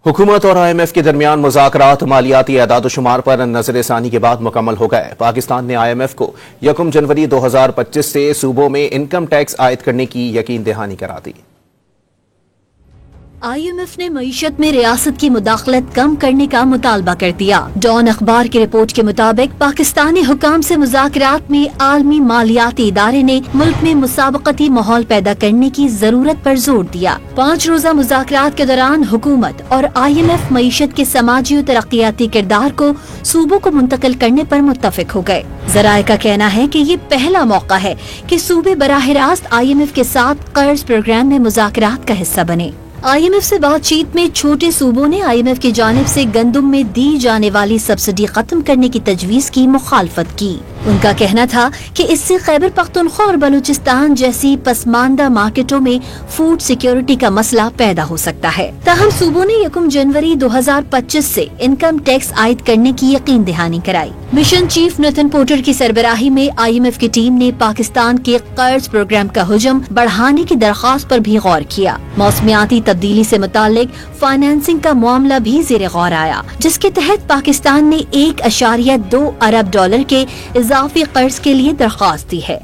حکومت اور IMF کے درمیان مذاکرات مالیاتی اعداد و شمار پر نظر ثانی کے بعد مکمل ہو گئے۔ پاکستان نے IMF کو 1 جنوری 2025 سے صوبوں میں انکم ٹیکس عائد کرنے کی یقین دہانی کرا دی۔ IMF نے معیشت میں ریاست کی مداخلت کم کرنے کا مطالبہ کر دیا۔ ڈان اخبار کی رپورٹ کے مطابق پاکستانی حکام سے مذاکرات میں عالمی مالیاتی ادارے نے ملک میں مسابقتی ماحول پیدا کرنے کی ضرورت پر زور دیا۔ 5 روزہ مذاکرات کے دوران حکومت اور IMF معیشت کے سماجی و ترقیاتی کردار کو صوبوں کو منتقل کرنے پر متفق ہو گئے۔ ذرائع کا کہنا ہے کہ یہ پہلا موقع ہے کہ صوبے براہ راست IMF کے ساتھ قرض پروگرام میں مذاکرات کا حصہ بنے۔ IMF سے بات چیت میں چھوٹے صوبوں نے IMF کی جانب سے گندم میں دی جانے والی سبسڈی ختم کرنے کی تجویز کی مخالفت کی۔ ان کا کہنا تھا کہ اس سے خیبر پختونخوا اور بلوچستان جیسی پسماندہ مارکیٹوں میں فوڈ سیکیورٹی کا مسئلہ پیدا ہو سکتا ہے۔ تاہم صوبوں نے 1 جنوری 2025 سے انکم ٹیکس عائد کرنے کی یقین دہانی کرائی۔ مشن چیف نتن پورٹر کی سربراہی میں IMF کی ٹیم نے پاکستان کے قرض پروگرام کا حجم بڑھانے کی درخواست پر بھی غور کیا۔ موسمیاتی تبدیلی سے متعلق فائنانسنگ کا معاملہ بھی زیر غور آیا، جس کے تحت پاکستان نے $1.2 ارب کے اضافی قرض کے لیے درخواست دی ہے۔